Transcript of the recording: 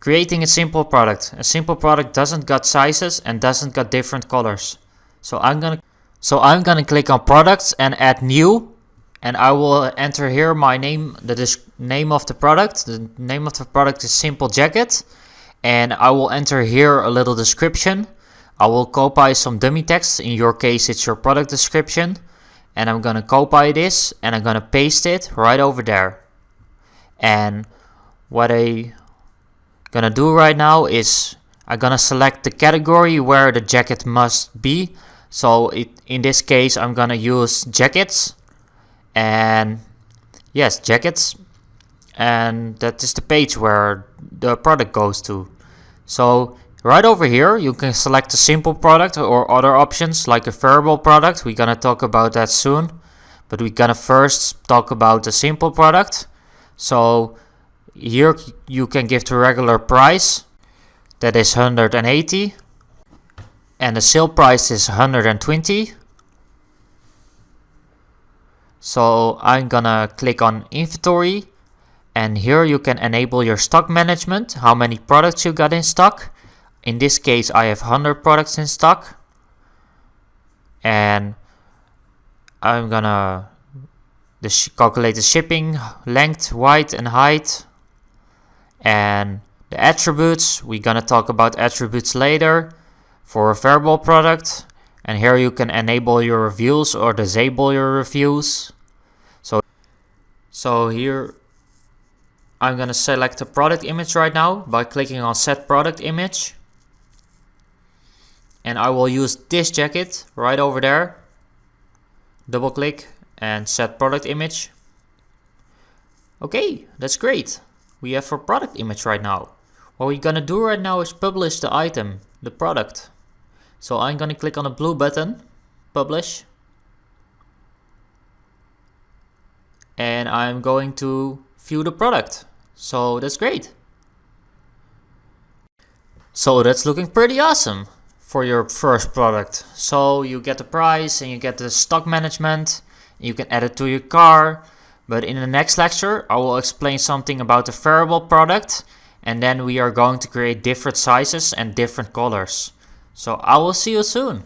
Creating a simple product. A simple product doesn't got sizes and doesn't got different colors. So I'm gonna click on products and add new, and I will enter here my name, the name of the product. The name of the product is simple jacket, and I will enter here a little description. I will copy some dummy text. In your case, it's your product description, and I'm gonna copy this and I'm gonna paste it right over there. And what I gonna do right now is I'm gonna select the category where the jacket must be. So in this case I'm gonna use jackets, and yes, jackets, and that is the page where the product goes to. So right over here you can select a simple product or other options like a variable product. We're gonna talk about that soon, but we're gonna first talk about the simple product. So here you can give the regular price, that is 180, and the sale price is 120. So I'm gonna click on inventory, and here you can enable your stock management, how many products you got in stock. In this case I have 100 products in stock, and I'm gonna calculate the shipping, length, width and height. And the attributes, we're gonna talk about attributes later for a variable product. And here you can enable your reviews or disable your reviews. So here I'm gonna select a product image right now by clicking on set product image. And I will use this jacket right over there. Double click and set product image. Okay, that's great. We have our product image right now. What we're gonna do right now is publish the item, the product. So I'm gonna click on the blue button, publish. And I'm going to view the product. So that's great. So that's looking pretty awesome for your first product. So you get the price and you get the stock management. You can add it to your car. But in the next lecture, I will explain something about the variable product, and then we are going to create different sizes and different colors. So I will see you soon.